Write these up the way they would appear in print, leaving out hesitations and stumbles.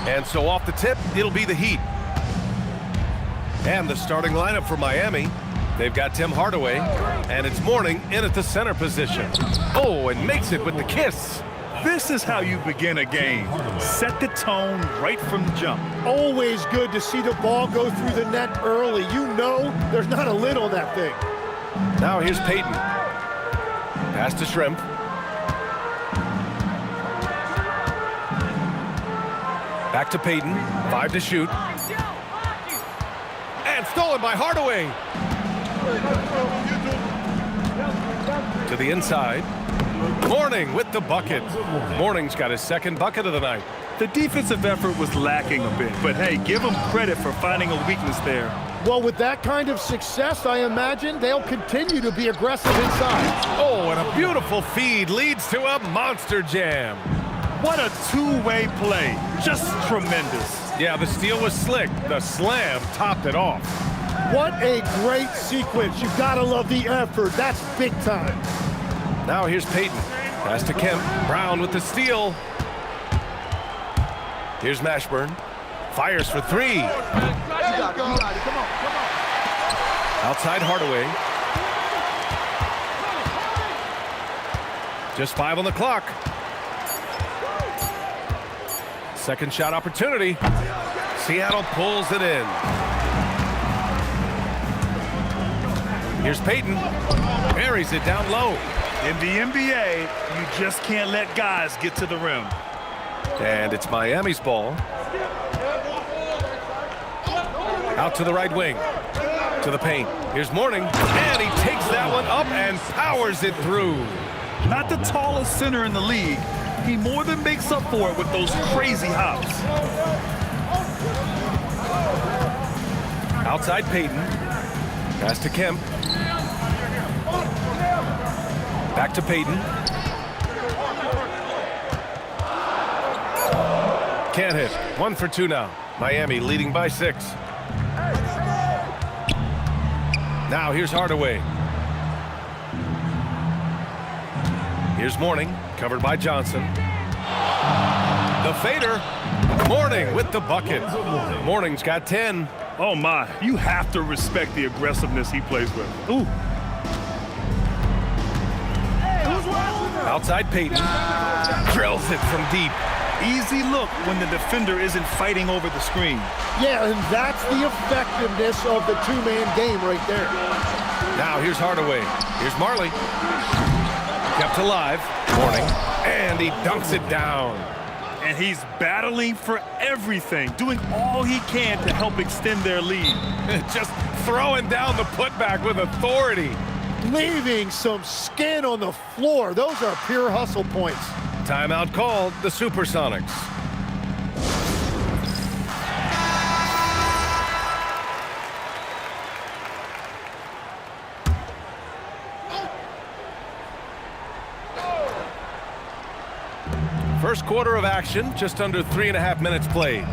And so off the tip, it'll be the Heat. And the starting lineup for Miami. They've got Tim Hardaway, and it's Mourning in at the center position. Oh, and makes it with the kiss. This is how you begin a game. Set the tone right from the jump. Always good to see the ball go through the net early. You know there's not a lid on that thing. Now here's Peyton. Pass to Shrimp. Back to Peyton. 5 to shoot. And stolen by Hardaway. To the inside. Mourning with the bucket. Mourning's got his second bucket of the night. The defensive effort was lacking a bit, but hey, give them credit for finding a weakness there. Well, with that kind of success, I imagine they'll continue to be aggressive inside. Oh, and a beautiful feed leads to a monster jam. What a two-way play. Just tremendous. Yeah, the steal was slick. The slam topped it off. What a great sequence. You've got to love the effort. That's big time. Now here's Peyton. Pass to Kemp. Brown with the steal. Here's Mashburn. Fires for 3. You got it. Come on. Outside Hardaway. Just 5 on the clock. Second shot opportunity. Seattle pulls it in. Here's Peyton. Buries it down low. In the NBA, you just can't let guys get to the rim. And it's Miami's ball. Out to the right wing. To the paint. Here's Mourning. And he takes that one up and powers it through. Not the tallest center in the league. He more than makes up for it with those crazy hops. Outside Peyton. Pass to Kemp. Back to Peyton. Can't hit. 1 for 2 now. Miami leading by 6. Now here's Hardaway. Here's Mourning, covered by Johnson. The fader. Mourning with the bucket. Mourning's got 10. Oh my, you have to respect the aggressiveness he plays with. Ooh. Outside Peyton. Drills it from deep. Easy look when the defender isn't fighting over the screen. Yeah, and that's the effectiveness of the two-man game right there. Now here's Hardaway. Here's Marley. Kept alive. Mourning. And he dunks it down. And he's battling for everything, doing all he can to help extend their lead. Just throwing down the putback with authority. Leaving some skin on the floor. Those are pure hustle points. Timeout called, the Supersonics. First quarter of action, just under 3.5 minutes played.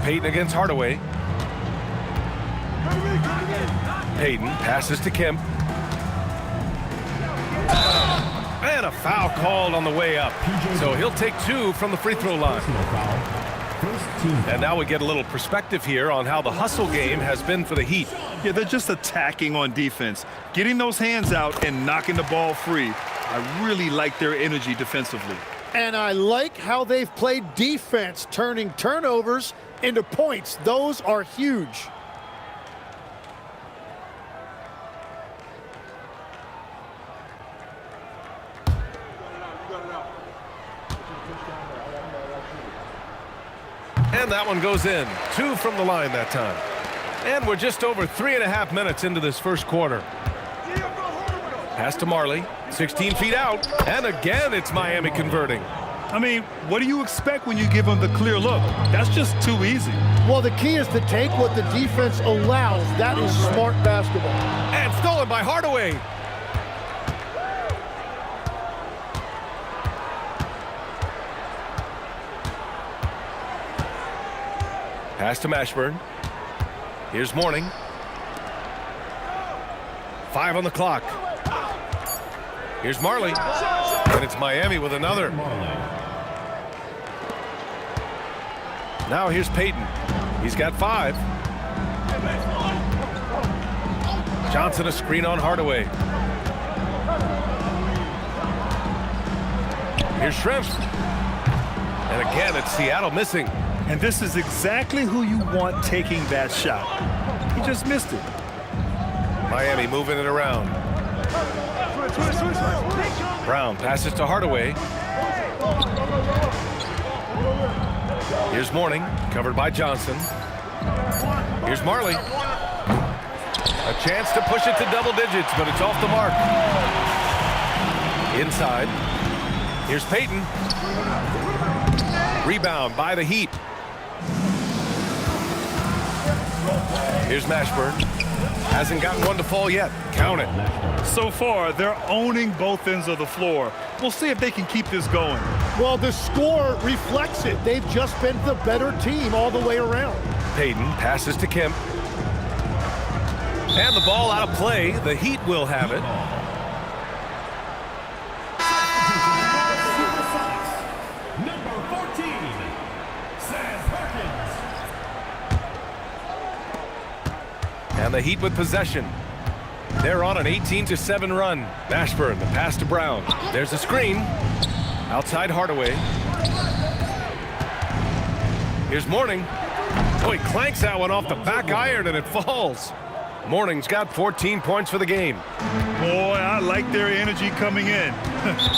Peyton against Hardaway. Peyton passes to Kemp. And a foul called on the way up. So he'll take 2 from the free throw line. And now we get a little perspective here on how the hustle game has been for the Heat. Yeah, they're just attacking on defense, getting those hands out and knocking the ball free. I really like their energy defensively. And I like how they've played defense, turning turnovers into points. Those are huge. And that one goes in. 2 from the line that time. And we're just over 3.5 minutes into this first quarter. Pass to Marley. 16 feet out. And again, it's Miami converting. I mean, what do you expect when you give them the clear look? That's just too easy. Well, the key is to take what the defense allows. That is smart basketball. And stolen by Hardaway. Pass to Mashburn. Here's Mourning. 5 on the clock. Here's Marley. And it's Miami with another. Now here's Peyton. He's got 5. Johnson a screen on Hardaway. Here's Shrimp. And again, it's Seattle missing. And this is exactly who you want taking that shot. He just missed it. Miami moving it around. Brown passes to Hardaway. Here's Mourning, covered by Johnson. Here's Marley. A chance to push it to double digits, but it's off the mark. Inside. Here's Peyton. Rebound by the Heat. Here's Mashburn. Hasn't gotten one to fall yet. Count it. So far, they're owning both ends of the floor. We'll see if they can keep this going. Well, the score reflects it. They've just been the better team all the way around. Peyton passes to Kemp. And the ball out of play. The Heat will have it. And the Heat with possession. They're on an 18-7 run. Mashburn, the pass to Brown. There's a screen. Outside Hardaway. Here's Mourning. Oh, he clanks that one off the back iron and it falls. Mourning's got 14 points for the game. Boy, I like their energy coming in.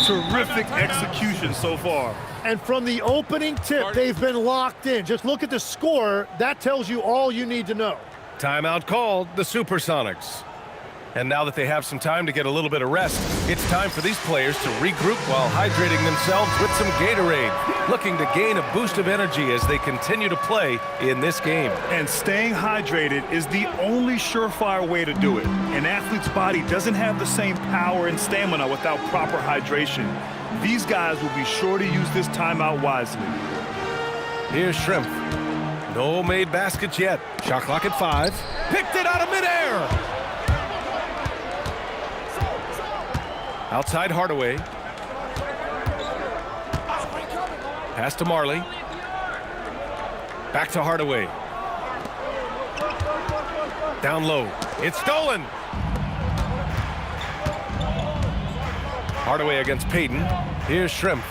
Terrific execution so far. And from the opening tip, they've been locked in. Just look at the score. That tells you all you need to know. Timeout called, the Supersonics. And now that they have some time to get a little bit of rest, it's time for these players to regroup while hydrating themselves with some Gatorade, looking to gain a boost of energy as they continue to play in this game. And staying hydrated is the only surefire way to do it. An athlete's body doesn't have the same power and stamina without proper hydration. These guys will be sure to use this timeout wisely. Here's Shrimp. No made baskets yet. Shot clock at 5. Picked it out of midair. Outside Hardaway. Pass to Marley. Back to Hardaway. Down low. It's stolen. Hardaway against Peyton. Here's Shrimp.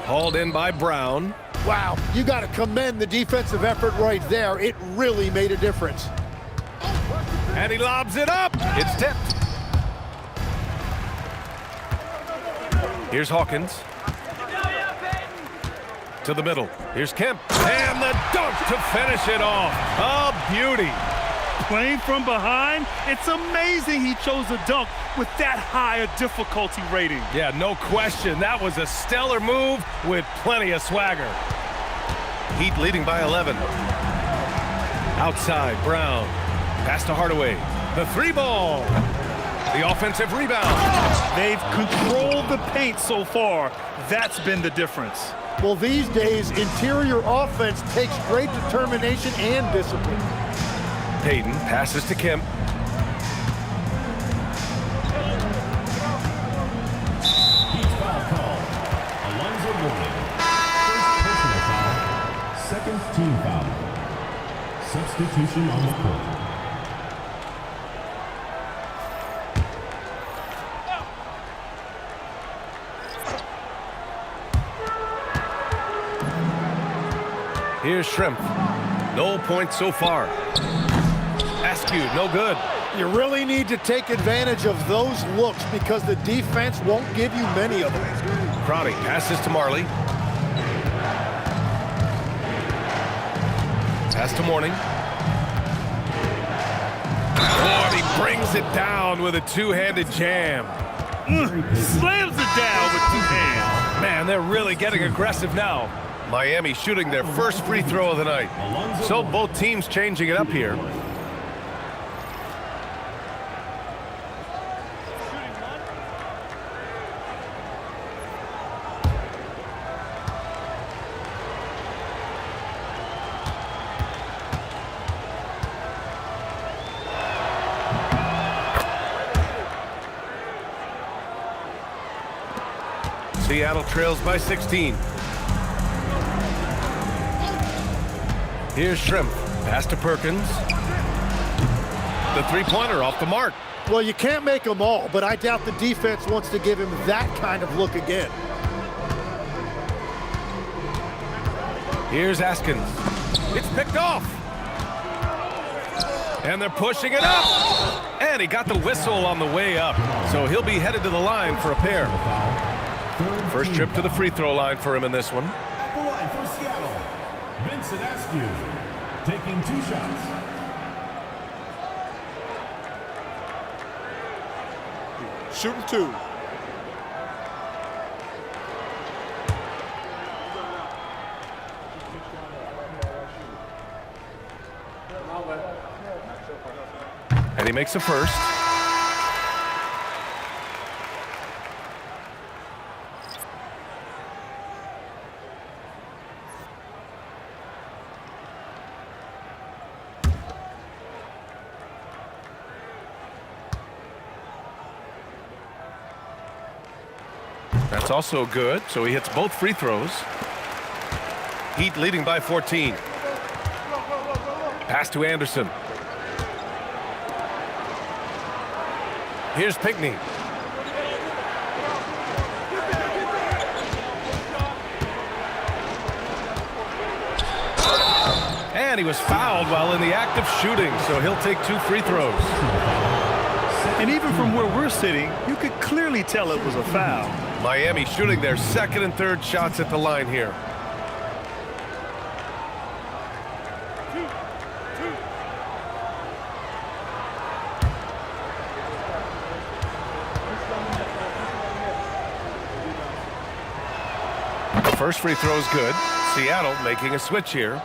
Hauled in by Brown. Wow, you got to commend the defensive effort right there. It really made a difference. And he lobs it up. It's tipped. Here's Hawkins. To the middle. Here's Kemp. And the dunk to finish it off. A beauty. Playing from behind, it's amazing he chose a dunk with that high a difficulty rating. Yeah, no question. That was a stellar move with plenty of swagger. Heat leading by 11. Outside, Brown. Pass to Hardaway. The 3-ball. The offensive rebound. They've controlled the paint so far. That's been the difference. Well, these days, interior offense takes great determination and discipline. Peyton passes to Kemp. Second team foul. Substitution on the court. Here's Shrimp. No points so far. Askew, no good. You really need to take advantage of those looks because the defense won't give you many of them. Crowdy passes to Marley. Pass to Mourning. Oh, and he brings it down with a two-handed jam. Slams it down with 2 hands. Man, they're really getting aggressive now. Miami shooting their first free throw of the night. So both teams changing it up here. Seattle trails by 16. Here's Shrimp. Pass to Perkins. The three-pointer off the mark. Well, you can't make them all, but I doubt the defense wants to give him that kind of look again. Here's Askins. It's picked off. And they're pushing it up. And he got the whistle on the way up. So he'll be headed to the line for a pair. First trip to the free throw line for him in this one. At the line for Seattle, Vincent Askew, taking 2 shots. Shooting 2. And he makes a first. That's also good, so he hits both free throws. Heat leading by 14. Pass to Anderson. Here's Pinckney. And he was fouled while in the act of shooting, so he'll take 2 free throws. And even from where we're sitting, you could clearly tell it was a foul. Miami shooting their second and third shots at the line here. The first free throw is good. Seattle making a switch here.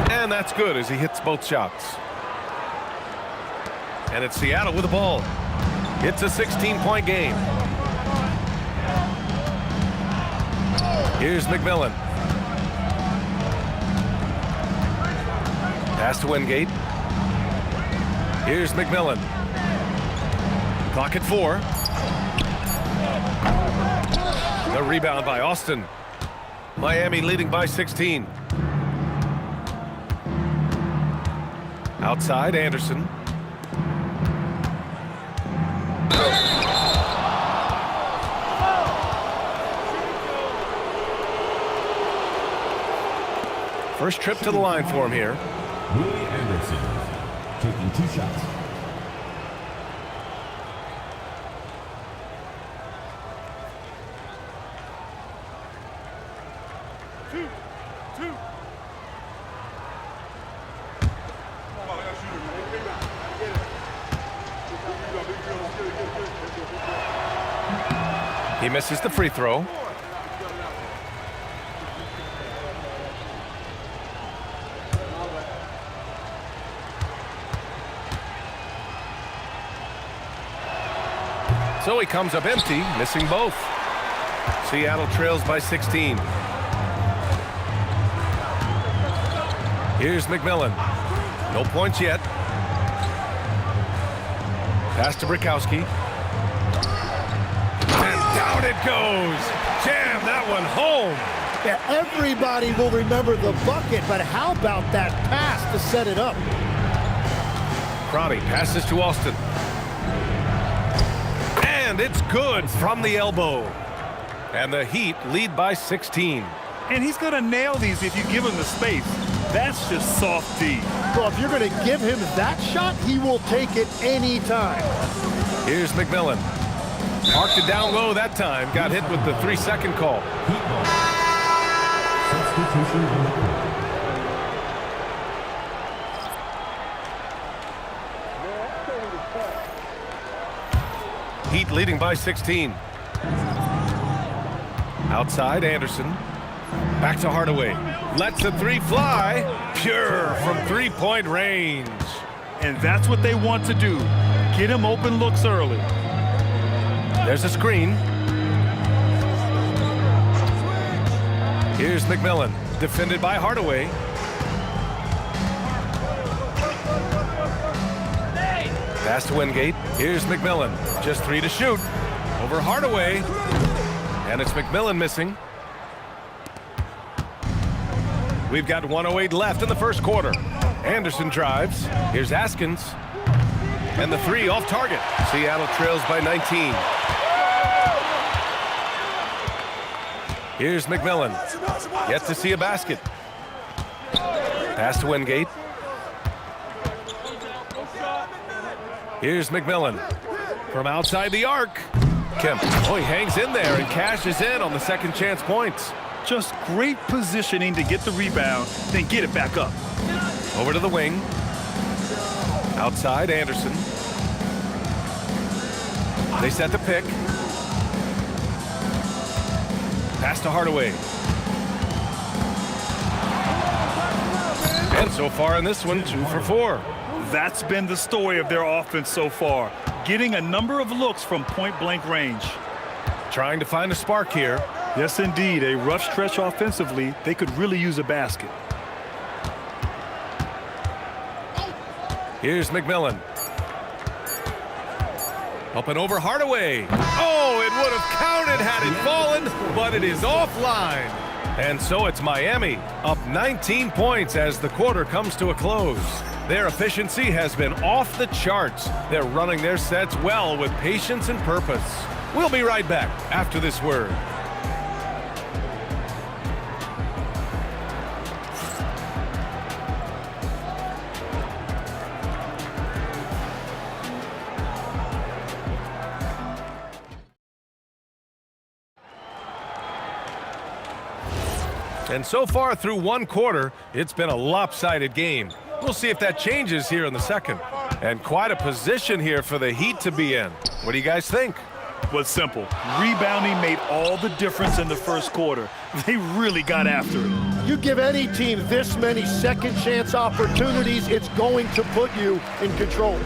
And that's good as he hits both shots. And it's Seattle with the ball. It's a 16-point game. Here's McMillan. Pass to Wingate. Here's McMillan. Clock at 4. The rebound by Austin. Miami leading by 16. Outside, Anderson. First trip to the line for him here. Willie Anderson, taking 2 shots. He misses the free throw. So he comes up empty, missing both. Seattle trails by 16. Here's McMillan. No points yet. Pass to Brikowski. And down it goes. Jam that one home. Yeah, everybody will remember the bucket, but how about that pass to set it up? Crotty passes to Austin. And it's good from the elbow. And the Heat lead by 16. And he's going to nail these if you give him the space. That's just soft D. Well, if you're going to give him that shot, he will take it any time. Here's McMillan. Marked it down low that time. Got hit with the 3-second call. Substitution on the court. Heat leading by 16. Outside, Anderson. Back to Hardaway. Lets the 3 fly. Pure from 3-point range. And that's what they want to do. Get him open looks early. There's a screen. Here's McMillan, defended by Hardaway. Pass to Wingate. Here's McMillan. Just 3 to shoot. Over Hardaway. And it's McMillan missing. We've got 1:08 left in the first quarter. Anderson drives. Here's Askins. And the 3 off target. Seattle trails by 19. Here's McMillan. Yet to see a basket. Pass to Wingate. Here's McMillan from outside the arc. Kemp, he hangs in there and cashes in on the second chance points. Just great positioning to get the rebound, then get it back up. Over to the wing. Outside, Anderson. They set the pick. Pass to Hardaway. And so far in this one, 2 for 4. That's been the story of their offense so far, getting a number of looks from point-blank range. Trying to find a spark here. Yes, indeed. A rough stretch offensively. They could really use a basket. Here's McMillan. Up and over Hardaway. Oh, it would have counted had it fallen, but it is offline. And so it's Miami, up 19 points as the quarter comes to a close. Their efficiency has been off the charts. They're running their sets well with patience and purpose. We'll be right back after this word. And so far through one quarter, it's been a lopsided game. We'll see if that changes here in the second. And quite a position here for the Heat to be in. What do you guys think? Well, it's simple. Rebounding made all the difference in the first quarter. They really got after it. You give any team this many second chance opportunities, it's going to put you in control.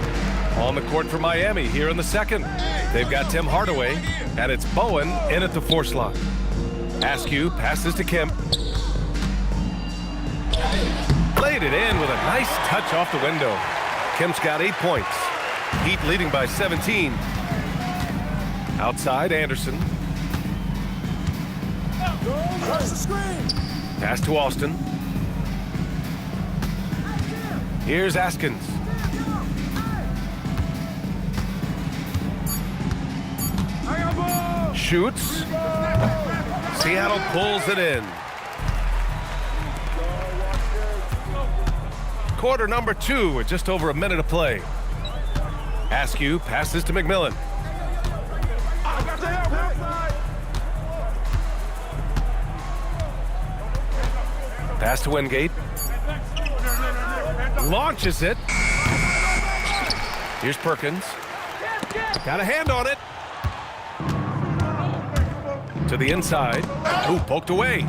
On the court for Miami here in the second. They've got Tim Hardaway, and it's Bowen in at the 4 slot. Askew passes to Kemp. Laid it in with a nice touch off the window. Kemp's got 8 points. Heat leading by 17. Outside, Anderson. Pass to Austin. Here's Askins. Shoots. Seattle pulls it in. Quarter number 2 with just over a minute to play. Askew passes to McMillan. Pass to Wingate. Launches it. Here's Perkins. Got a hand on it. To the inside. Ooh, poked away.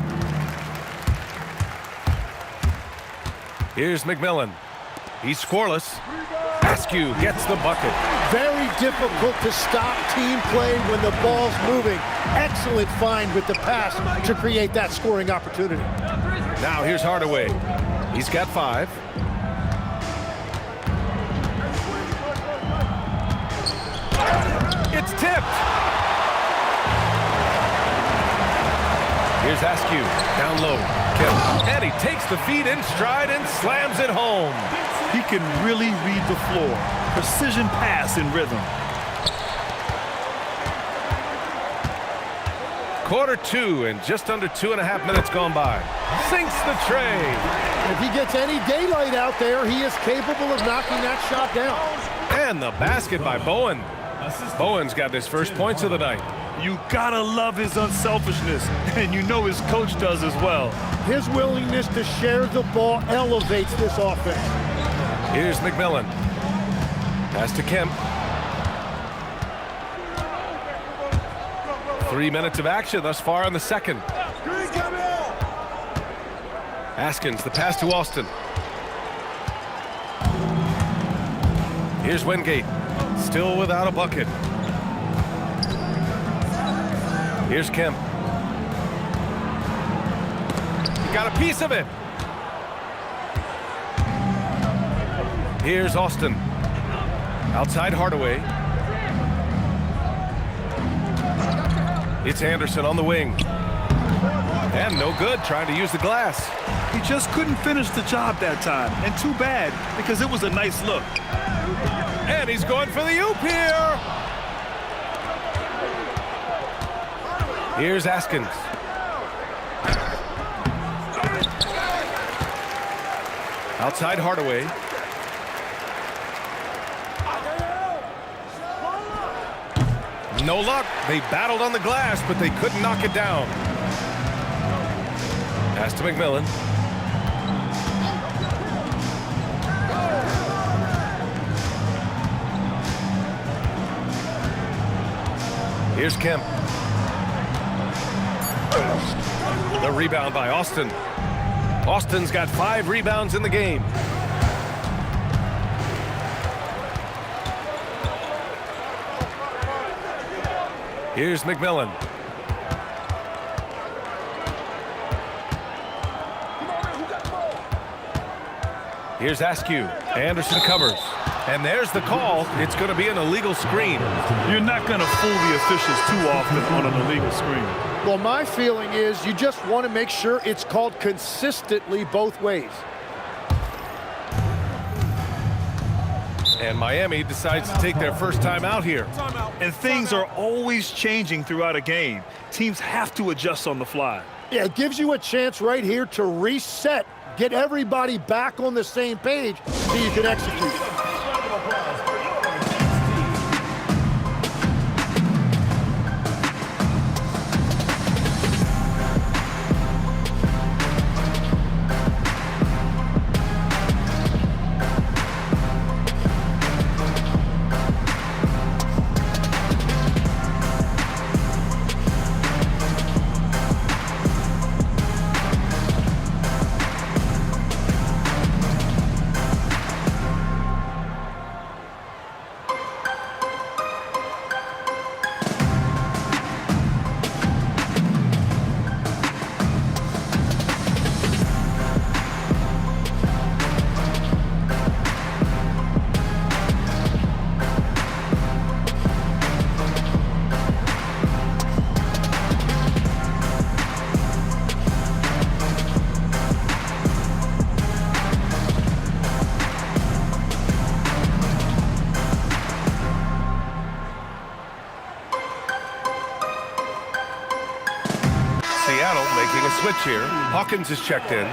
Here's McMillan. He's scoreless. Askew gets the bucket. Very difficult to stop team play when the ball's moving. Excellent find with the pass to create that scoring opportunity. Now here's Hardaway. He's got 5. It's tipped. Here's Askew, down low. Kemp, and he takes the feed in stride and slams it home. He can really read the floor. Precision pass in rhythm. Quarter 2 and just under 2.5 minutes gone by. Sinks the tray. If he gets any daylight out there, he is capable of knocking that shot down. And the basket by Bowen. Bowen's got his first points of the night. You gotta love his unselfishness, and you know his coach does as well. His willingness to share the ball elevates this offense. Here's McMillan. Pass to Kemp. 3 minutes of action thus far in the second. Askins, the pass to Austin. Here's Wingate, still without a bucket. Here's Kemp. got a piece of it. Here's Austin. Outside Hardaway. It's Anderson on the wing. And no good, trying to use the glass. He just couldn't finish the job that time. And too bad, because it was a nice look. And he's going for the oop here. Here's Askins. Outside Hardaway. No luck. They battled on the glass, but they couldn't knock it down. Pass to McMillan. Here's Kemp. The rebound by Austin. Austin's got 5 rebounds in the game. Here's McMillan. Here's Askew. Anderson covers. And there's the call. It's going to be an illegal screen. You're not going to fool the officials too often on an illegal screen. Well, my feeling is you just want to make sure it's called consistently both ways. And Miami decides to take their first time out here. And things are always changing throughout a game. Teams have to adjust on the fly. Yeah, it gives you a chance right here to reset, get everybody back on the same page so you can execute. Seattle making a switch here. Hawkins is checked in.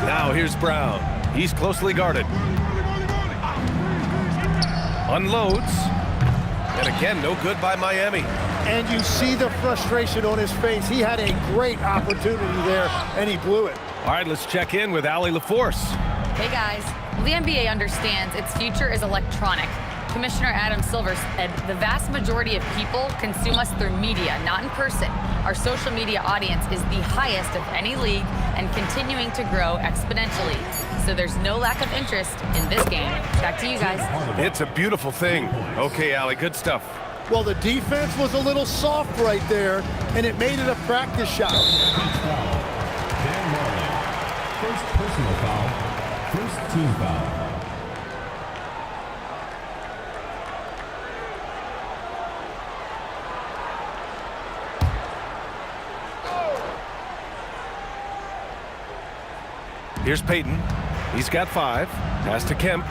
Now here's Brown. He's closely guarded. Unloads. And again, no good by Miami. And you see the frustration on his face. He had a great opportunity there, and he blew it. All right, let's check in with Allie LaForce. Hey, guys. Well, the NBA understands its future is electronic. Commissioner Adam Silver said the vast majority of people consume us through media, not in person. Our social media audience is the highest of any league and continuing to grow exponentially. So there's no lack of interest in this game. Back to you guys. It's a beautiful thing. Okay, Allie, good stuff. Well, the defense was a little soft right there, and it made it a practice shot. Dan Marley. First personal foul. First team foul. Here's Payton. He's got 5. Pass to Kemp.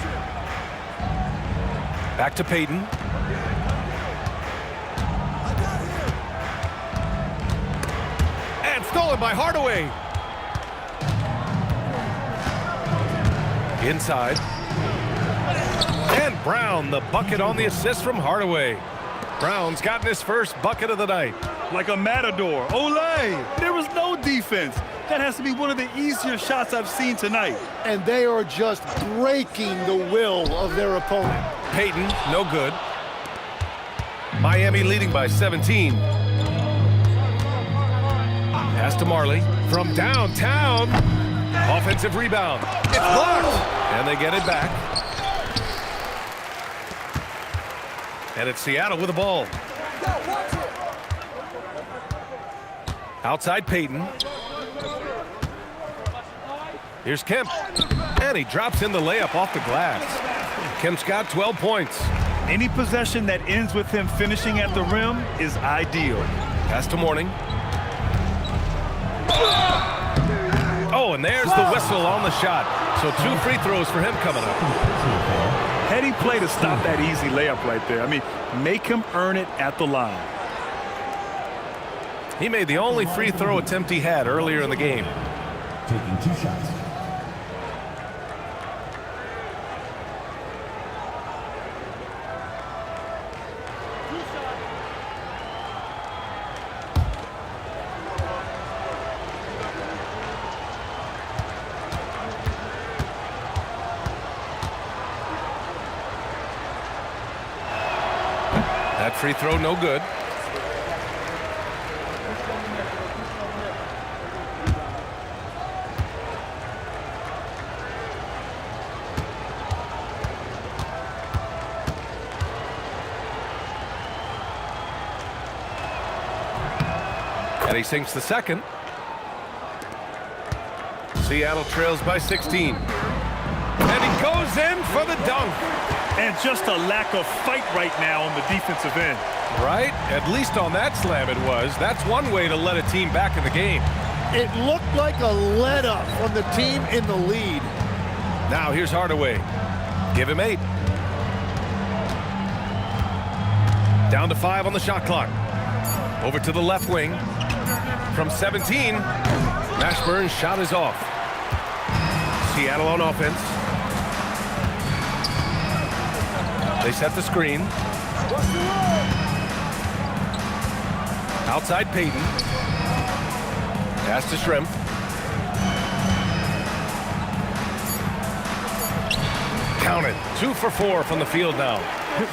Back to Payton. And stolen by Hardaway. Inside. And Brown, the bucket on the assist from Hardaway. Brown's gotten his first bucket of the night. Like a matador. Olay! There was no defense. That has to be one of the easier shots I've seen tonight. And they are just breaking the will of their opponent. Payton, no good. Miami leading by 17. Pass to Marley from downtown. Offensive rebound. It's blocked. And they get it back. And it's Seattle with the ball. Outside Payton. Here's Kemp. And he drops in the layup off the glass. Kemp's got 12 points. Any possession that ends with him finishing at the rim is ideal. Pass to Mourning. Oh, and there's the whistle on the shot. So 2 free throws for him coming up. Heady play to stop that easy layup right there. I mean, make him earn it at the line. He made the only free throw attempt he had earlier in the game. Taking 2 shots. That free throw no good. And he sinks the second. Seattle trails by 16. And he goes in for the dunk. And just a lack of fight right now on the defensive end. Right? At least on that slam it was. That's one way to let a team back in the game. It looked like a let-up from the team in the lead. Now here's Hardaway. Give him 8. Down to 5 on the shot clock. Over to the left wing. From 17, Mashburn's shot is off. Seattle on offense. They set the screen. Outside Payton. Pass to Shrimp. Count it. 2 for 4 from the field now.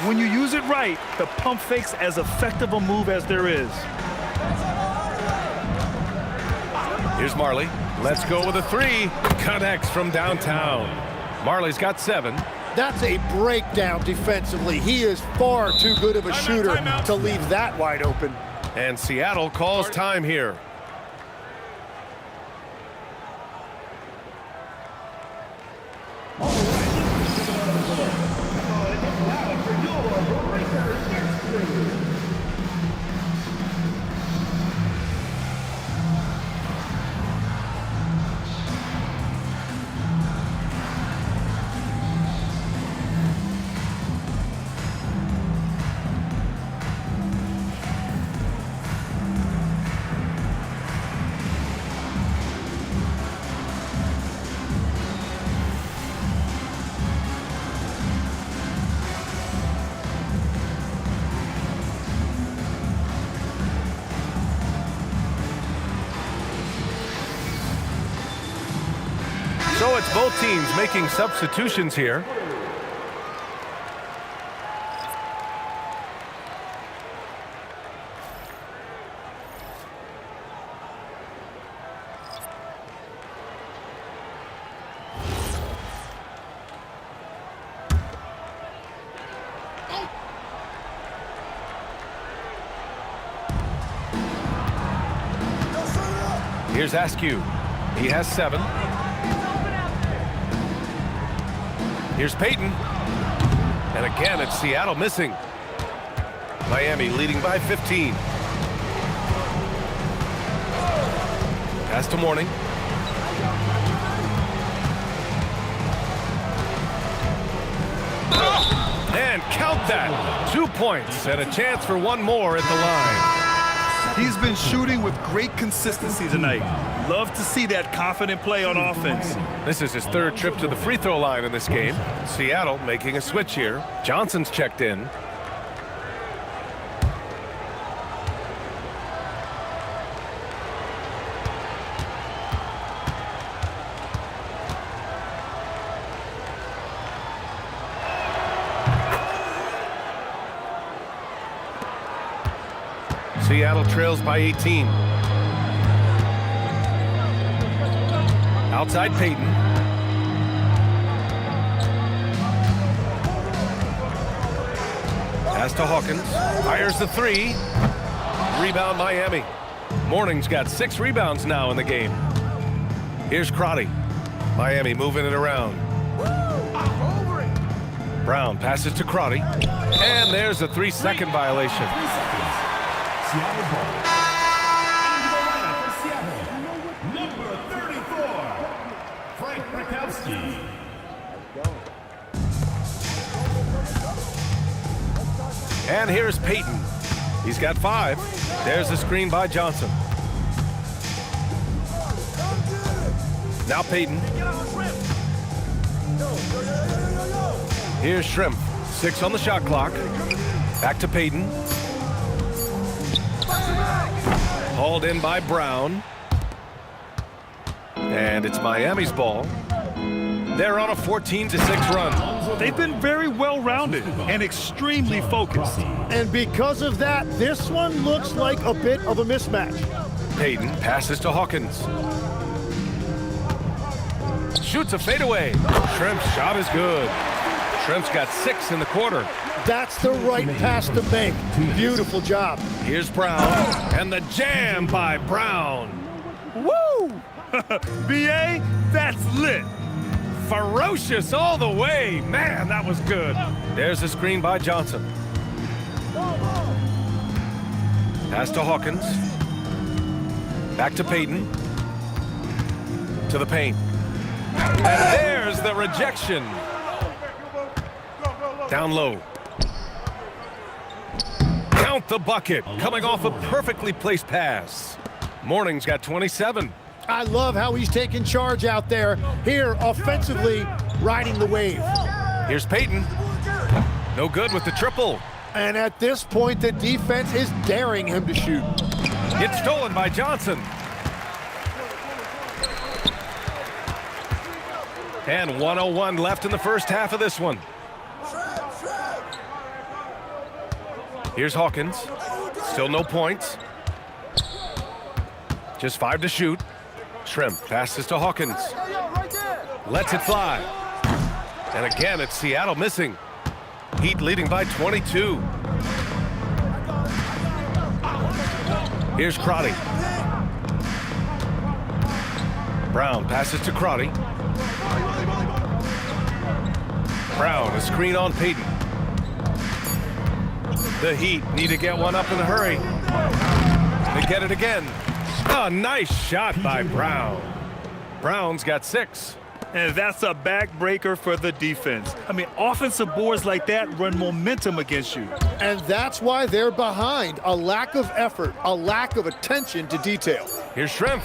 When you use it right, the pump fake's as effective a move as there is. Here's Marley. Let's go with a 3. Connects from downtown. Marley's got 7. That's a breakdown defensively. He is far too good of a shooter to leave that wide open. And Seattle calls time here. So it's both teams making substitutions here. Here's Askew. He has 7. Here's Payton. And again, it's Seattle missing. Miami leading by 15. Pass to Mourning. And count that. 2 points and a chance for one more at the line. He's been shooting with great consistency tonight. Love to see that confident play on offense. This is his 3rd trip to the free throw line in this game. Seattle making a switch here. Johnson's checked in. Seattle trails by 18. Outside Peyton. Pass to Hawkins. Fires the three. Rebound Miami. Morning's got 6 rebounds now in the game. Here's Crotty. Miami moving it around. Brown passes to Crotty. And there's a 3-second violation. 3 seconds. Seattle ball. Into the lineup for Seattle. Number 34, Frank Rakowski. And here's Peyton. He's got 5. There's the screen by Johnson. Now Peyton. Here's Shrimp. 6 on the shot clock. Back to Peyton. Hauled in by Brown. And it's Miami's ball. They're on a 14-6 run. They've been very well-rounded and extremely focused. And because of that, this one looks like a bit of a mismatch. Peyton passes to Hawkins. Shoots a fadeaway. Shrimp's shot is good. Shrimp's got 6 in the quarter. That's the right pass to make. Beautiful job. Here's Brown. And the jam by Brown. Woo! BA, that's lit. Ferocious all the way. Man, that was good. There's the screen by Johnson. Pass to Hawkins. Back to Peyton. To the paint. And there's the rejection. Down low. Count the bucket. Coming off a perfectly placed pass. Morning's got 27. I love how he's taking charge out there. Here, offensively, riding the wave. Here's Peyton. No good with the triple. And at this point, the defense is daring him to shoot. It's stolen by Johnson. And 1:01 left in the first half of this one. Here's Hawkins. Still no points. Just 5 to shoot. Shrimp passes to Hawkins. Lets it fly. And again, it's Seattle missing. Heat leading by 22. Here's Crotty. Brown passes to Crotty. Brown, a screen on Peyton. The Heat need to get one up in a hurry. They get it again. A nice shot by Brown. Brown's got 6. And that's a backbreaker for the defense. I mean, offensive boards like that run momentum against you. And that's why they're behind. A lack of effort, a lack of attention to detail. Here's Shrimp.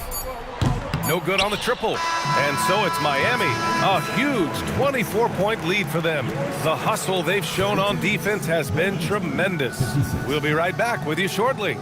No good on the triple. And so it's Miami. A huge 24-point lead for them. The hustle they've shown on defense has been tremendous. We'll be right back with you shortly.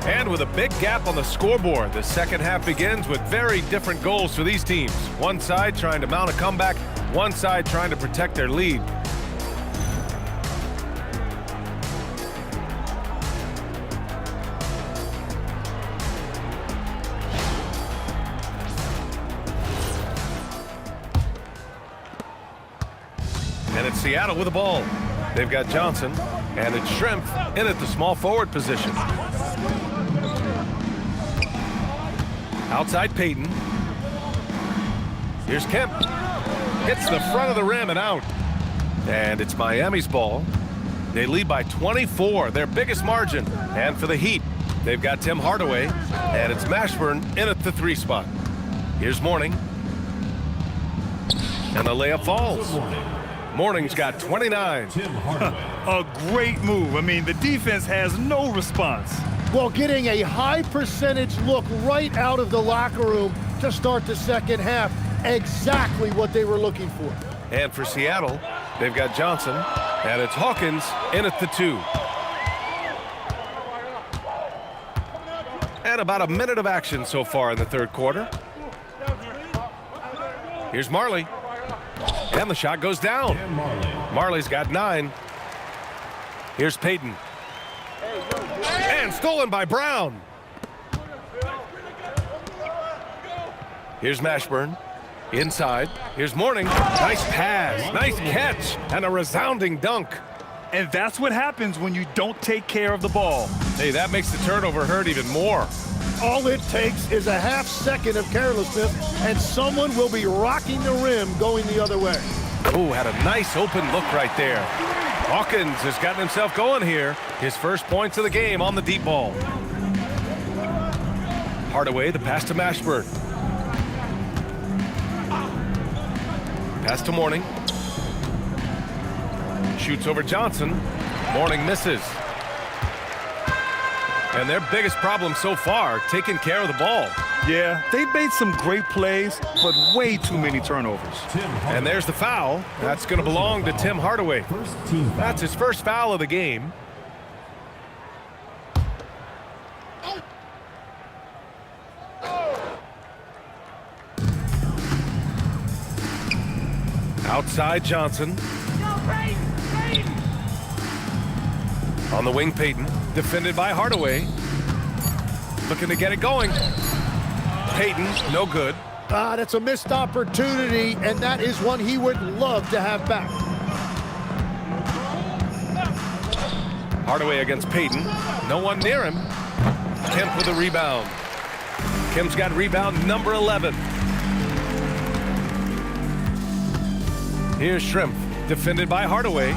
And with a big gap on the scoreboard, the second half begins with very different goals for these teams. One side trying to mount a comeback, one side trying to protect their lead. And it's Seattle with the ball. They've got Johnson, and it's Shrimp in at the small forward position. Outside Peyton. Here's Kemp. Hits the front of the rim and out. And it's Miami's ball. They lead by 24, their biggest margin. And for the Heat, they've got Tim Hardaway, and it's Mashburn in at the 3 spot. Here's Mourning. And the layup falls. Mourning's got 29. Tim Hardaway. A great move. I mean, the defense has no response. Well, getting a high percentage look right out of the locker room to start the second half. Exactly what they were looking for. And for Seattle, they've got Johnson, and it's Hawkins in at the 2. And about a minute of action so far in the third quarter. Here's Marley. And the shot goes down. Marley's got 9. Here's Peyton. And stolen by Brown. Here's Mashburn. Inside. Here's Mourning. Nice pass. Nice catch. And a resounding dunk. And that's what happens when you don't take care of the ball. Hey, that makes the turnover hurt even more. All it takes is a half second of carelessness, and someone will be rocking the rim going the other way. Oh, had a nice open look right there. Hawkins has gotten himself going here. His first points of the game on the deep ball. Hardaway, the pass to Mashburn. Pass to Mourning. Shoots over Johnson. Mourning misses. And their biggest problem so far, taking care of the ball. Yeah, they've made some great plays, but way too many turnovers. And there's the foul. That's going to belong to Tim Hardaway. That's his first foul of the game. Outside Johnson. On the wing, Peyton. Defended by Hardaway. Looking to get it going. Peyton, no good. That's a missed opportunity, and that is one he would love to have back. Hardaway against Peyton. No one near him. Kemp with a rebound. Kemp's got rebound number 11. Here's Shrimp. Defended by Hardaway.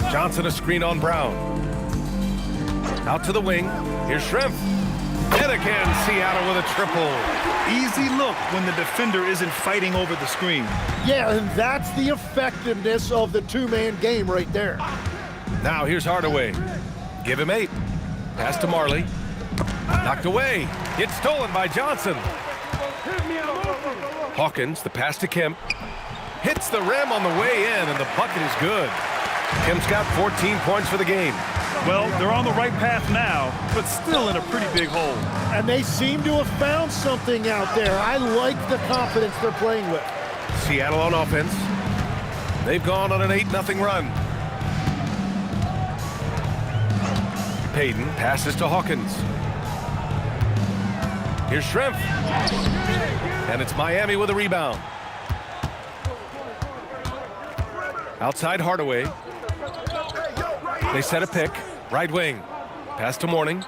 Johnson a screen on Brown. Out to the wing. Here's Shrimp. And again, Seattle with a triple. Easy look when the defender isn't fighting over the screen. Yeah, and that's the effectiveness of the two-man game right there. Now here's Hardaway. Give him 8. Pass to Marley. Knocked away. It's stolen by Johnson. Hawkins, the pass to Kemp. Hits the rim on the way in, and the bucket is good. Kemp's got 14 points for the game. Well, they're on the right path now, but still in a pretty big hole. And they seem to have found something out there. I like the confidence they're playing with. Seattle on offense. They've gone on an 8-0 run. Peyton passes to Hawkins. Here's Shrimp. And it's Miami with a rebound. Outside Hardaway. They set a pick. Right wing. Pass to Mourning.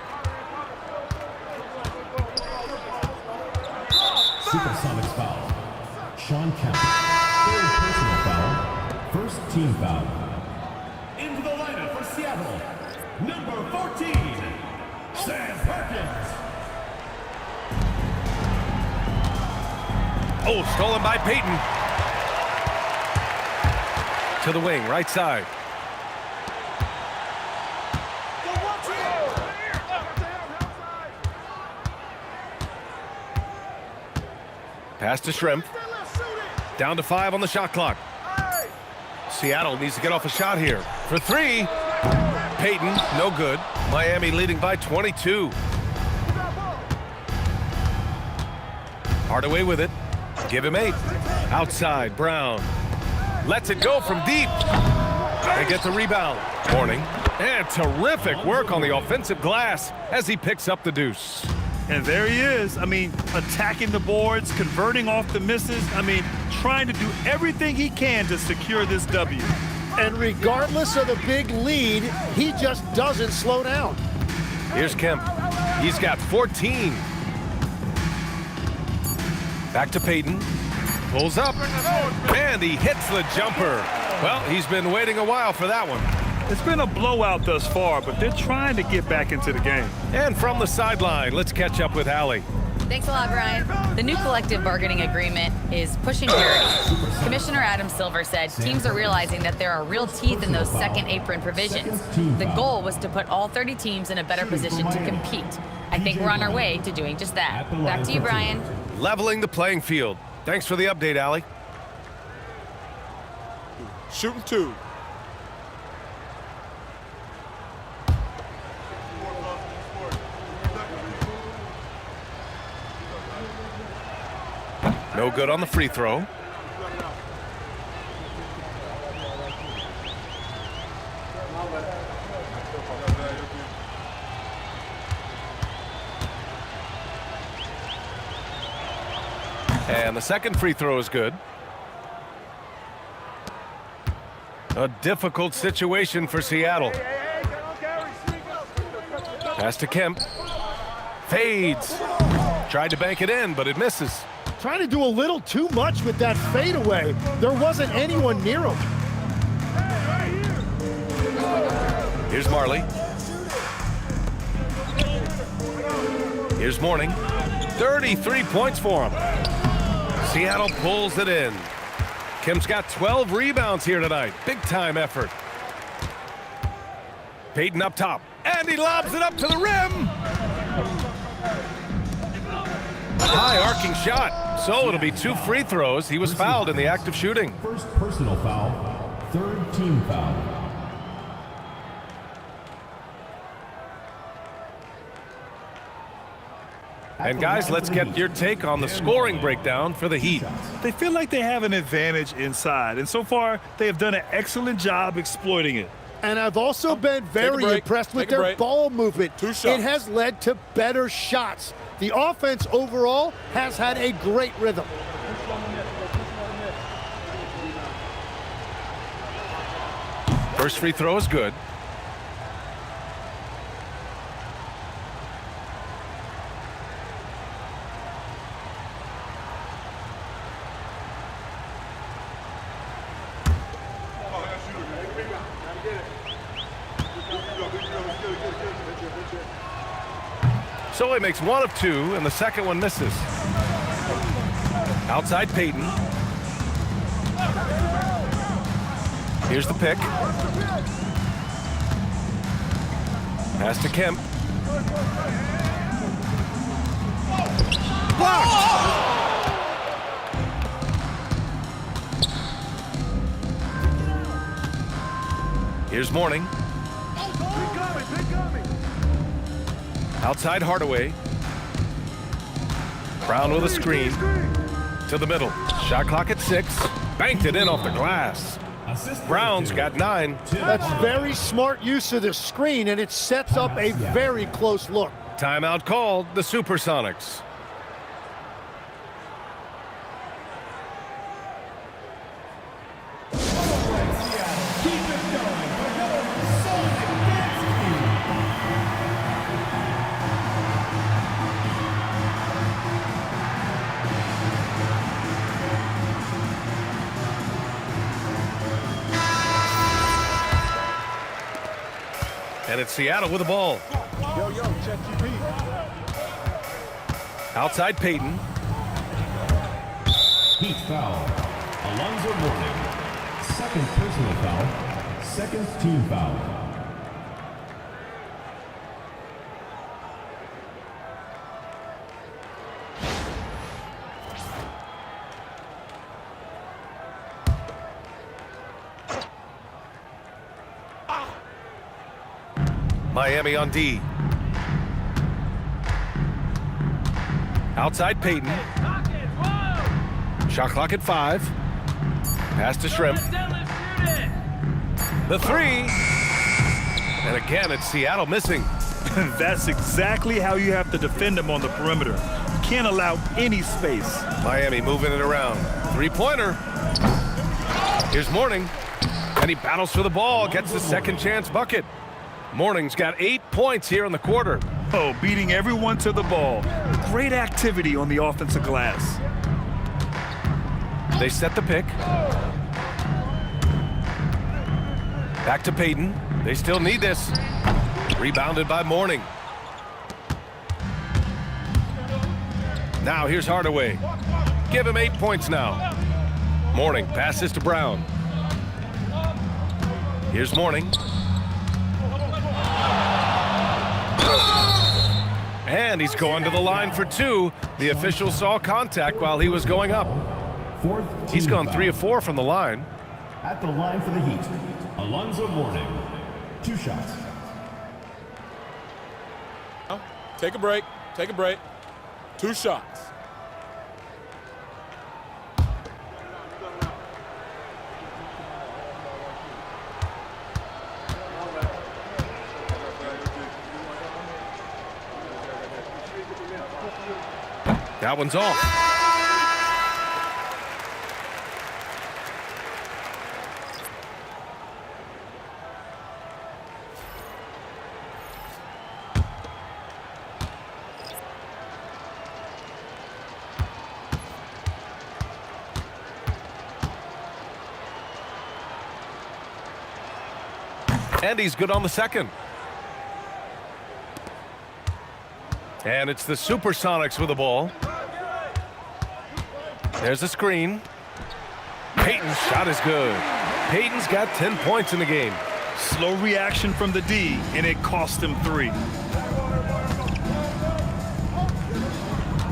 Supersonics foul. Sean Kemp. Third personal foul. First team foul. Into the lineup for Seattle. Number 14, Sam Perkins. Oh, stolen by Peyton. To the wing, right side. Pass to Shrimp. Down to 5 on the shot clock. Seattle needs to get off a shot here. For 3. Peyton, no good. Miami leading by 22. Hardaway with it. Give him 8. Outside, Brown. Lets it go from deep. They get the rebound. Mourning. And terrific work on the offensive glass as he picks up the deuce. And there he is. I mean, attacking the boards, converting off the misses. I mean, trying to do everything he can to secure this W. And regardless of the big lead, he just doesn't slow down. Here's Kemp. He's got 14. Back to Payton. Pulls up. And he hits the jumper. Well, he's been waiting a while for that one. It's been a blowout thus far, but they're trying to get back into the game. And from the sideline, let's catch up with Allie. Thanks a lot, Brian. The new collective bargaining agreement is pushing parity. Commissioner Adam Silver said teams are realizing that there are real teeth in those second apron provisions. The goal was to put all 30 teams in a better position to compete. I think we're on our way to doing just that. Back to you, Brian. Leveling the playing field. Thanks for the update, Allie. Shooting 2. No good on the free throw. And the second free throw is good. A difficult situation for Seattle. Pass to Kemp. Fades. Tried to bank it in, but it misses. Trying to do a little too much with that fadeaway. There wasn't anyone near him. Here's Marley. Here's Morning. 33 points for him. Seattle pulls it in. Kemp's got 12 rebounds here tonight. Big time effort. Payton up top. And he lobs it up to the rim. High arcing shot. So it'll be 2 free throws. He was fouled in the act of shooting. First personal foul, third team foul. And guys, let's get your take on the scoring breakdown for the Heat. They feel like they have an advantage inside, and so far they have done an excellent job exploiting it. And I've also been very impressed with their ball movement. 2 shots. It has led to better shots. The offense overall has had a great rhythm. First free throw is good. So he makes 1 of 2, and the second one misses. Outside Payton. Here's the pick. Pass to Kemp. Blocked! Here's Morning. Outside Hardaway. Brown with a screen. To the middle. Shot clock at 6. Banked it in off the glass. Brown's got 9. That's very smart use of the screen, and it sets up a very close look. Timeout called, the Supersonics. And it's Seattle with the ball. Check your beat. Outside Payton. Heat foul. Alonzo Mourning. Second personal foul. Second team foul. Miami on D. Outside Payton. Shot clock at 5. Pass to Shrimp. The 3. And again, it's Seattle missing. That's exactly how you have to defend him on the perimeter. You can't allow any space. Miami moving it around. Three-pointer. Here's Mourning. And he battles for the ball, gets the second chance bucket. Mourning's got 8 points here in the quarter. Oh, beating everyone to the ball. Great activity on the offensive glass. They set the pick. Back to Payton. They still need this. Rebounded by Mourning. Now here's Hardaway. Give him 8 points now. Mourning passes to Brown. Here's Mourning. And he's going to the line for two. The official saw contact while he was going up. He's gone 3 of 4 from the line. At the line for the Heat, Alonzo Mourning. 2 shots. Take a break. Take a break. 2 shots. That one's off. And he's good on the second. And it's the Supersonics with the ball. There's a screen. Payton's shot is good. Payton's got 10 points in the game. Slow reaction from the D, and it cost him 3.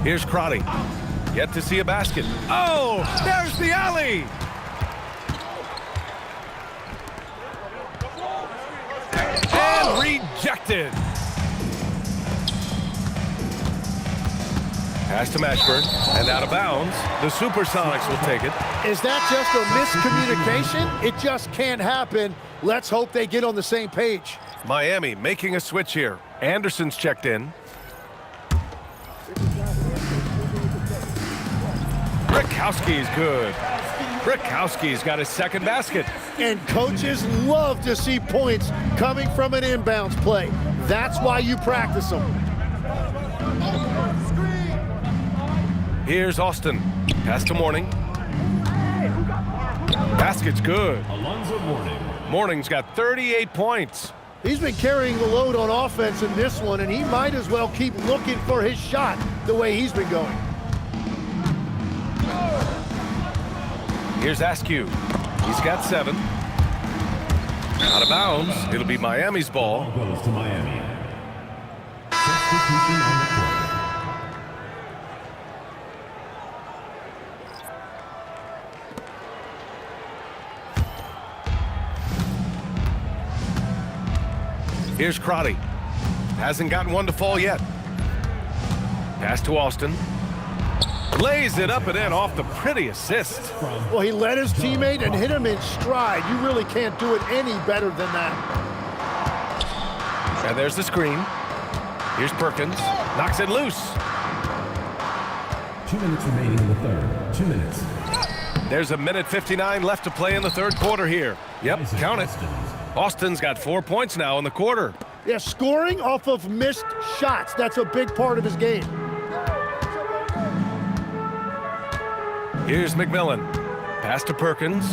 Here's Crotty. Yet to see a basket. Oh, there's the alley. And rejected. Pass to Mashburn, and out of bounds. The Supersonics will take it. Is that just a miscommunication? It just can't happen. Let's hope they get on the same page. Miami making a switch here. Anderson's checked in. Brickowski's good. Brickowski's got his second basket. And coaches love to see points coming from an inbounds play. That's why you practice them. Here's Austin. Pass to Mourning. Basket's good. Alonzo Mourning. Mourning's got 38 points. He's been carrying the load on offense in this one, and he might as well keep looking for his shot the way he's been going. Here's Askew. He's got 7. Out of bounds. It'll be Miami's ball. Ball goes to Miami. Substitution on the court. Here's Crotty. Hasn't gotten one to fall yet. Pass to Austin. Lays it up and in off the pretty assist. Well, he led his teammate and hit him in stride. You really can't do it any better than that. And there's the screen. Here's Perkins. Knocks it loose. 2 minutes remaining in the third. 2 minutes. There's a minute 59 left to play in the third quarter here. Yep, count it. Austin's got 4 points now in the quarter. Yeah, scoring off of missed shots. That's a big part of his game. Here's McMillan. Pass to Perkins.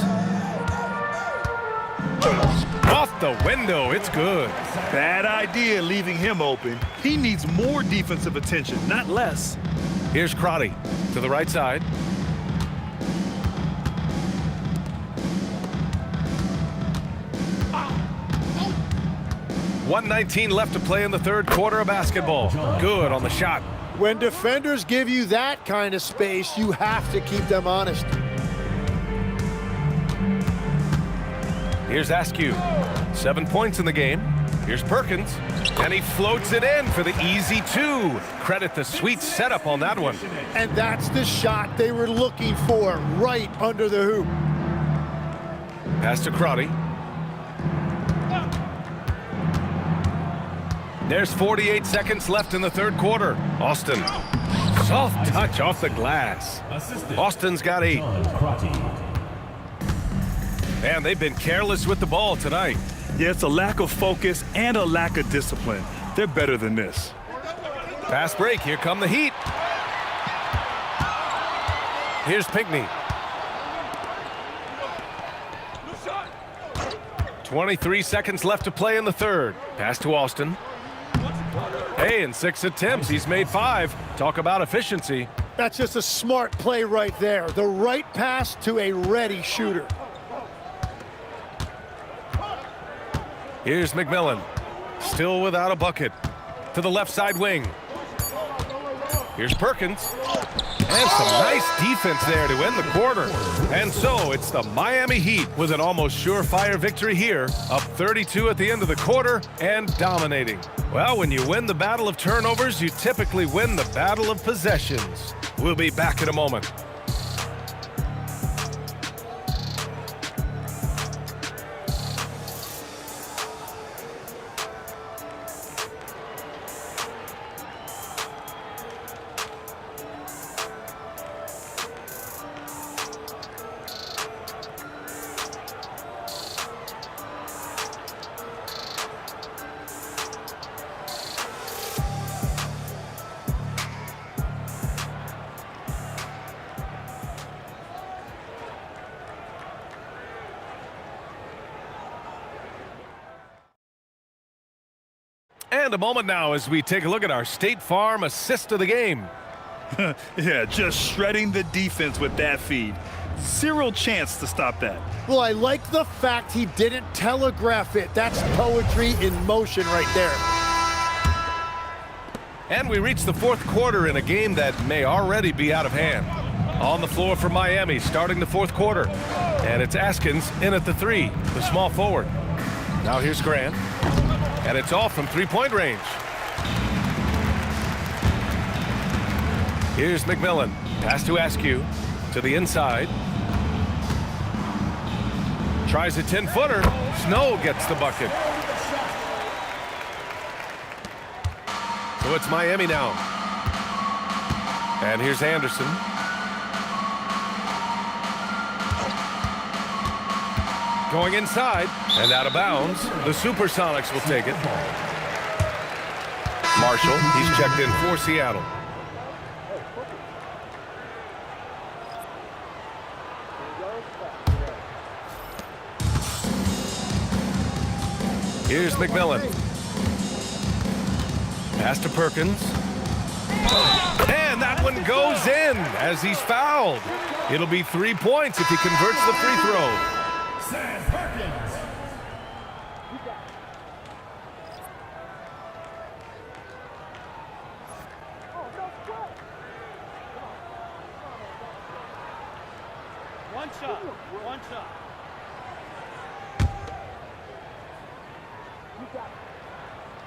Off the window. It's good. Bad idea leaving him open. He needs more defensive attention, not less. Here's Crotty to the right side. .119 left to play in the third quarter of basketball. Good on the shot. When defenders give you that kind of space, you have to keep them honest. Here's Askew. 7 points in the game. Here's Perkins. And he floats it in for the easy 2. Credit the sweet setup on that one. And that's the shot they were looking for, right under the hoop. Pass to Crotty. There's 48 seconds left in the third quarter. Austin, soft touch off the glass. Assistant. Austin's got 8. John Crotty. Man, they've been careless with the ball tonight. Yeah, it's a lack of focus and a lack of discipline. They're better than this. Fast break, here come the Heat. Here's Pinckney. 23 seconds left to play in the third. Pass to Austin. Hey, in 6 attempts, he's made 5. Talk about efficiency. That's just a smart play right there. The right pass to a ready shooter. Here's McMillan. Still without a bucket. To the left side wing. Here's Perkins. And some nice defense there to end the quarter. And so it's the Miami Heat with an almost surefire victory here, up 32 at the end of the quarter and dominating. Well, when you win the battle of turnovers, you typically win the battle of possessions. We'll be back in a moment. And a moment now as we take a look at our State Farm assist of the game. Yeah, just shredding the defense with that feed. Zero chance to stop that. Well, I like the fact he didn't telegraph it. That's poetry in motion right there. And we reach the fourth quarter in a game that may already be out of hand. On the floor for Miami starting the fourth quarter. And it's Askins in at the 3, the small forward. Now here's Grant. And it's off from three-point range. Here's McMillan. Pass to Askew. To the inside. Tries a 10-footer. Snow gets the bucket. So it's Miami now. And here's Anderson. Going inside and out of bounds. The Supersonics will take it. Marshall, he's checked in for Seattle. Here's McMillan. Pass to Perkins. And that one goes in as he's fouled. It'll be 3 points if he converts the free throw. Sam Perkins. One shot. One shot.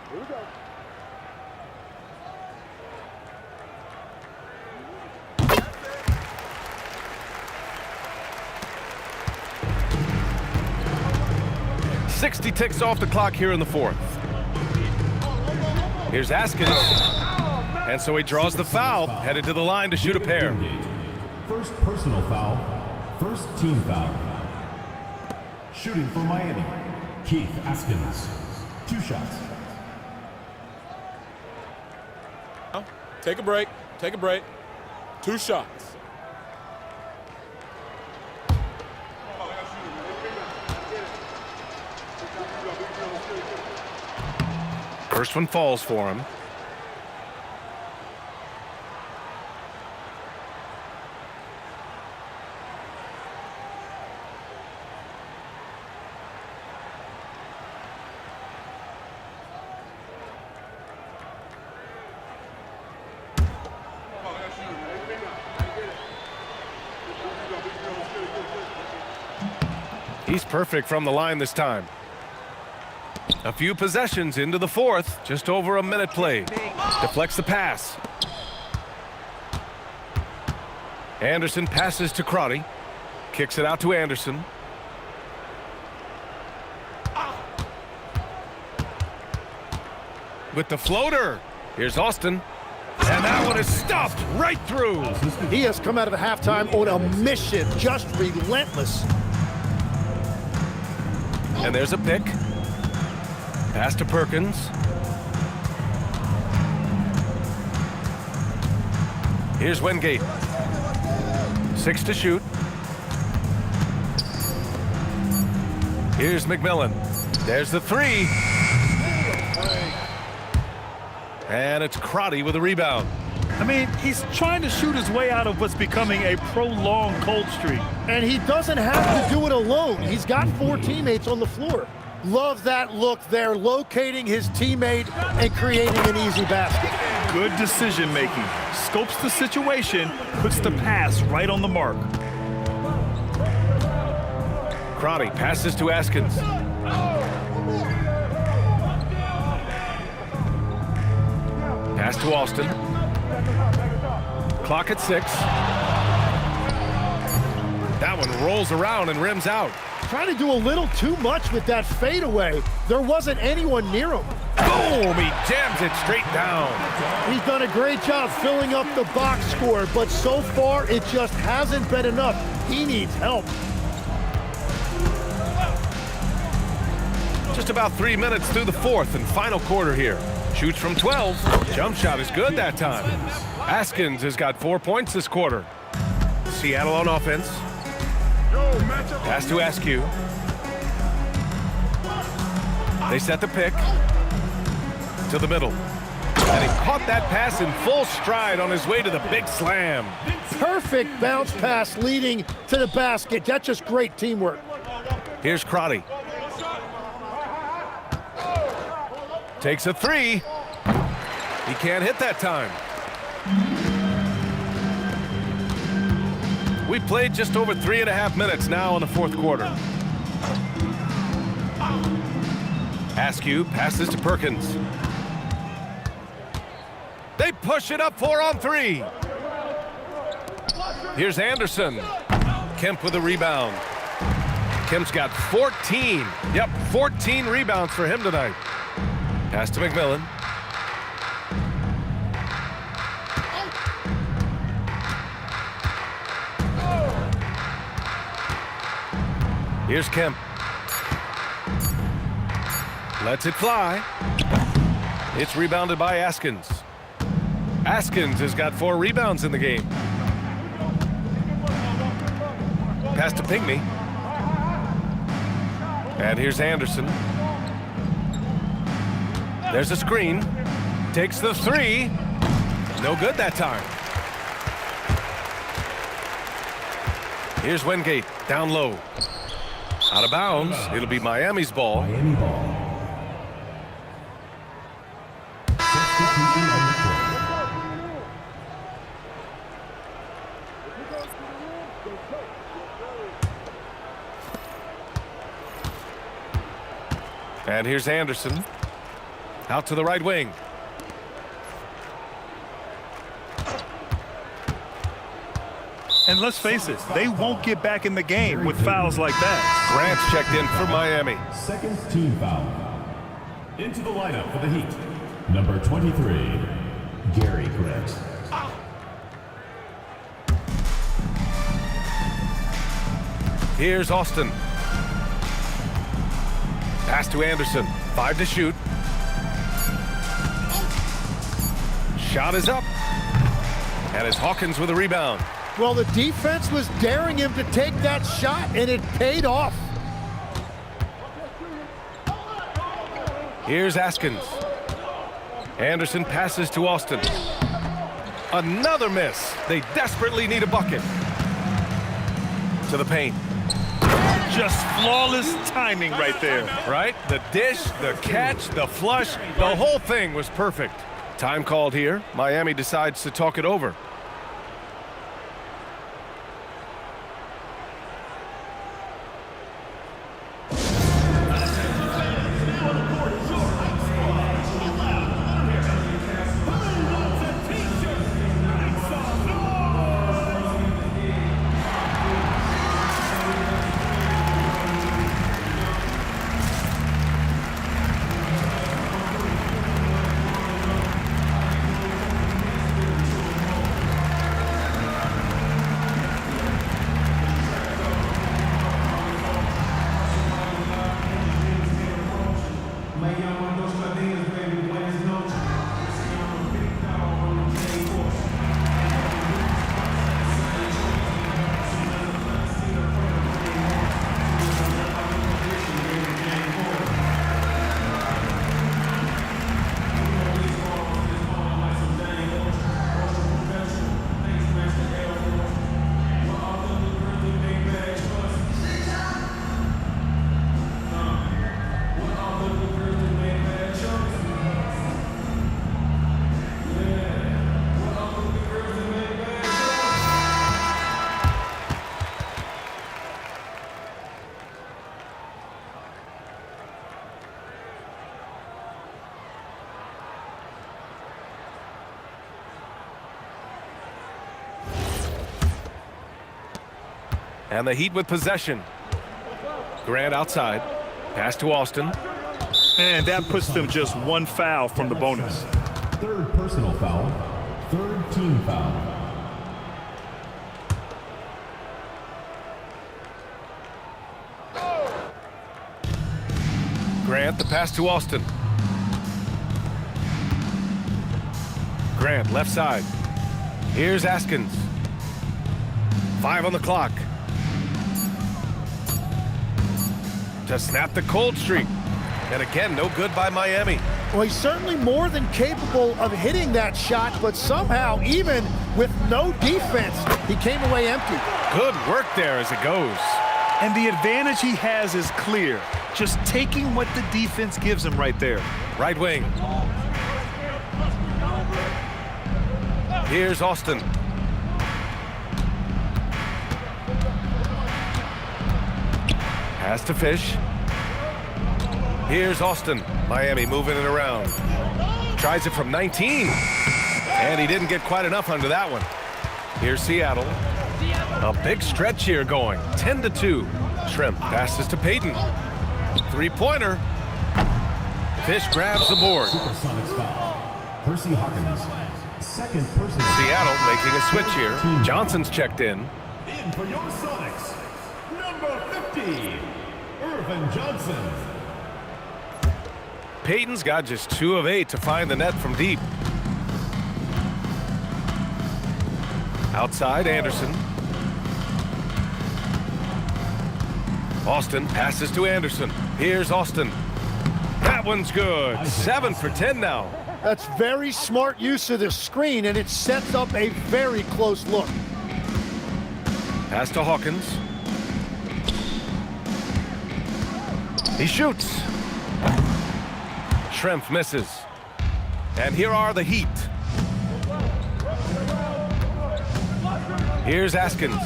Here we go. .60 ticks off the clock here in the fourth. Here's Askins. And so he draws the foul, headed to the line to shoot a pair. First personal foul. First team foul. Shooting for Miami. Keith Askins. 2 shots. Take a break. Take a break. 2 shots. First one falls for him. He's perfect from the line this time. A few possessions into the fourth, just over a minute played. Deflects the pass. Anderson passes to Crotty. Kicks it out to Anderson. with the floater. Here's Austin. And that one is stuffed right through. He has come out of the halftime on a mission, just relentless. And there's a pick. Pass to Perkins. Here's Wingate. 6 to shoot. Here's McMillan. There's the 3. And it's Crotty with a rebound. I mean, he's trying to shoot his way out of what's becoming a prolonged cold streak. And he doesn't have to do it alone. He's got 4 teammates on the floor. Love that look there, locating his teammate and creating an easy basket. Good decision making. Scopes the situation, puts the pass right on the mark. Crotty passes to Askins. Pass to Austin. Clock at 6. That one rolls around and rims out. Trying to do a little too much with that fadeaway. There wasn't anyone near him. Boom! He jams it straight down. He's done a great job filling up the box score, but so far it just hasn't been enough. He needs help. Just about 3 minutes through the 4th and final quarter here. Shoots from 12. Jump shot is good that time. Askins has got 4 points this quarter. Seattle on offense. Pass to Askew. They set the pick to the middle. And he caught that pass in full stride on his way to the big slam. Perfect bounce pass leading to the basket. That's just great teamwork. Here's Crotty. Takes a 3. He can't hit that time. We played just over 3.5 minutes now in the 4th quarter. Askew passes to Perkins. They push it up 4 on 3. Here's Anderson. Kemp with a rebound. Kemp's got 14. Yep, 14 rebounds for him tonight. Pass to McMillan. Here's Kemp. Lets it fly. It's rebounded by Askins. Askins has got 4 rebounds in the game. Pass to Pinckney. And here's Anderson. There's a screen. Takes the 3. No good that time. Here's Wingate, down low. Out of bounds. It'll be Miami's ball. Miami ball. Substitution on the court. And here's Anderson. Out to the right wing. And let's face it, they won't get back in the game with fouls like that. Grant's checked in for Miami. Second team foul. Into the lineup for the Heat. Number 23, Gary Grant. Here's Austin. Pass to Anderson. 5 to shoot. Shot is up. And it's Hawkins with a rebound. Well, the defense was daring him to take that shot, and it paid off. Here's Askins. Anderson passes to Austin. Another miss. They desperately need a bucket. To the paint. Just flawless timing right there. Right? The dish, the catch, the flush, the whole thing was perfect. Time called here. Miami decides to talk it over. And the Heat with possession. Grant outside. Pass to Austin. And that puts them just one foul from the bonus. Third personal foul. Third team foul. Grant, the pass to Austin. Grant, left side. Here's Askins. 5 on the clock. To snap the cold streak. And again, no good by Miami. Well, he's certainly more than capable of hitting that shot, but somehow, even with no defense, he came away empty. Good work there as it goes. And the advantage he has is clear. Just taking what the defense gives him right there. Right wing. Here's Austin. Pass to Fish. Here's Austin. Miami moving it around. Tries it from 19. And he didn't get quite enough under that one. Here's Seattle. A big stretch here going. 10-2. Shrimp passes to Payton. Three-pointer. Fish grabs the board. Supersonics foul. Percy Hawkins. Second personal. Seattle making a switch here. Johnson's checked in. In for your Sonics. Number 50. Irvin Johnson. Payton's got just 2 of 8 to find the net from deep. Outside, Anderson. Austin passes to Anderson. Here's Austin. That one's good. 7 for 10 now. That's very smart use of the screen, and it sets up a very close look. Pass to Hawkins. He shoots. Schrempf misses. And here are the Heat. Here's Askins.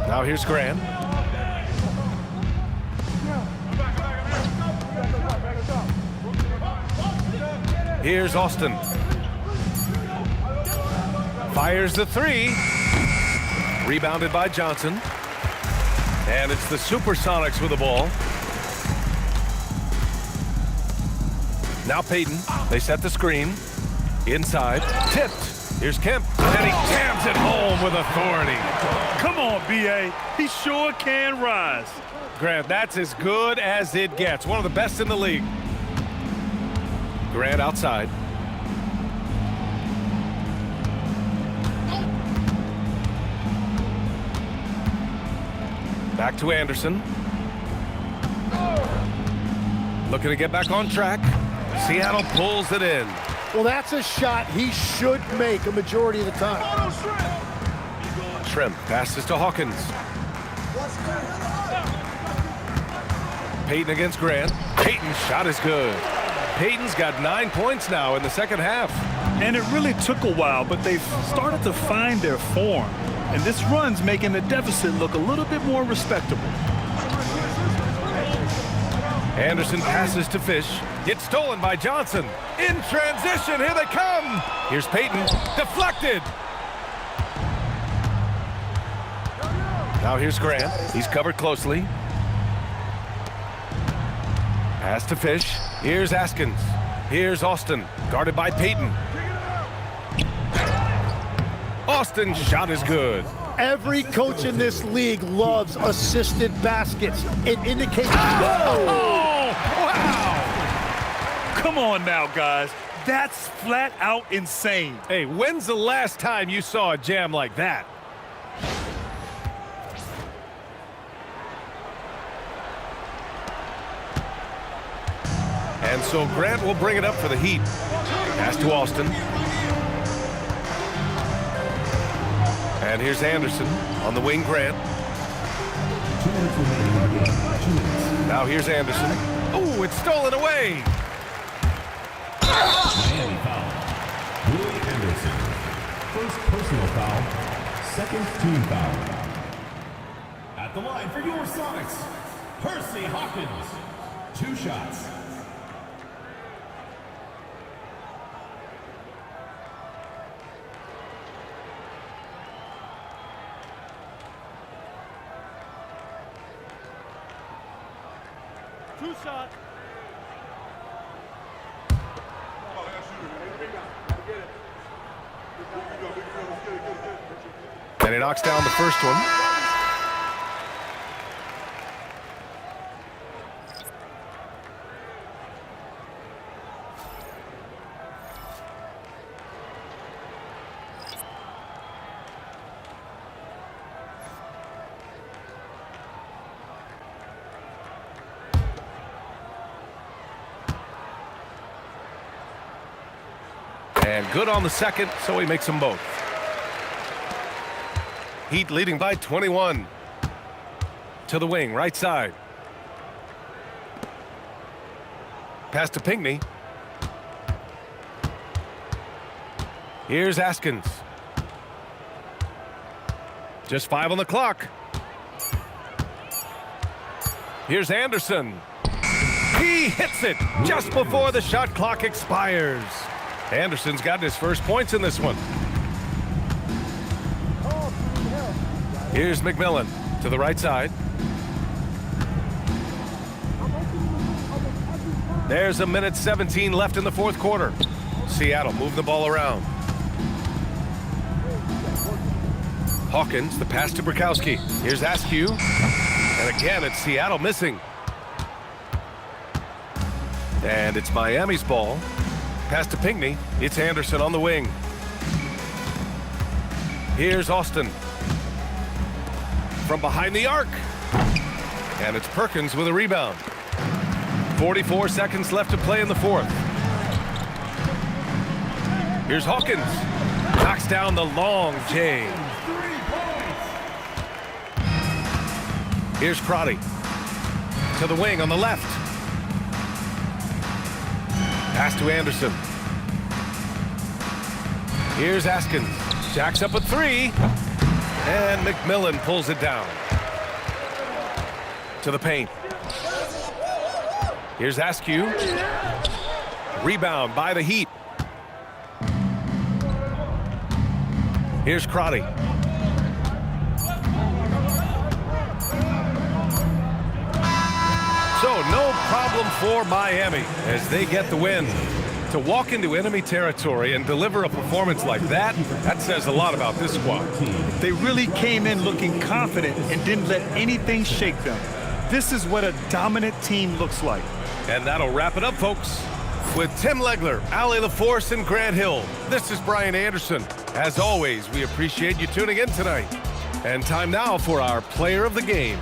Now here's Grant. Here's Austin. Fires the 3. Rebounded by Johnson. And it's the Supersonics with the ball. Now Payton. They set the screen. Inside. Tipped. Here's Kemp. And he jams it home with authority. Come on, B.A. He sure can rise. Grant, that's as good as it gets. One of the best in the league. Grant outside. Back to Anderson. Looking to get back on track. Seattle pulls it in. Well, that's a shot he should make a majority of the time. Shrimp passes to Hawkins. Payton against Grant. Payton's shot is good. Payton's got 9 points now in the second half. And it really took a while, but they've started to find their form. And this run's making the deficit look a little bit more respectable. Anderson passes to Fish. It's stolen by Johnson. In transition, here they come. Here's Payton. Deflected. Now here's Grant. He's covered closely. Pass to Fish. Here's Askins. Here's Austin. Guarded by Payton. Austin's shot is good. Every coach in this league loves assisted baskets. It indicates... Oh, wow. Come on now, guys. That's flat out insane. Hey, when's the last time you saw a jam like that? And so Grant will bring it up for the Heat. Pass to Austin. And here's Anderson on the wing. Grant. 2 minutes remaining in the game. 2 minutes. Now here's Anderson. Oh, it's stolen away. Miami foul. Willie Anderson. First personal foul. Second team foul. At the line for your Sonics, Percy Hawkins. 2 shots. Two shots. And he knocks down the first one. And good on the second, so he makes them both. Heat leading by 21. To the wing, right side. Pass to Pinckney. Here's Askins. Just 5 on the clock. Here's Anderson. He hits it just before the shot clock expires. Anderson's gotten his first points in this one. Here's McMillan to the right side. There's 1:17 left in the fourth quarter. Seattle move the ball around. Hawkins, the pass to Burkowski. Here's Askew. And again, it's Seattle missing. And it's Miami's ball. Pass to Pinckney. It's Anderson on the wing. Here's Austin. From behind the arc. And it's Perkins with a rebound. 44 seconds left to play in the fourth. Here's Hawkins. Knocks down the long J. Here's Crotty. To the wing on the left. Pass to Anderson. Here's Askins. Jacks up a three. And McMillan pulls it down. To the paint. Here's Askew. Rebound by the Heat. Here's Crotty. So no problem for Miami as they get the win. To walk into enemy territory and deliver a performance like that says a lot about this squad. They really came in looking confident and didn't let anything shake them. This is what a dominant team looks like. And that'll wrap it up, folks. With Tim Legler, Allie LaForce, and Grant Hill, this is Brian Anderson. As always, we appreciate you tuning in tonight. And time now for our player of the game.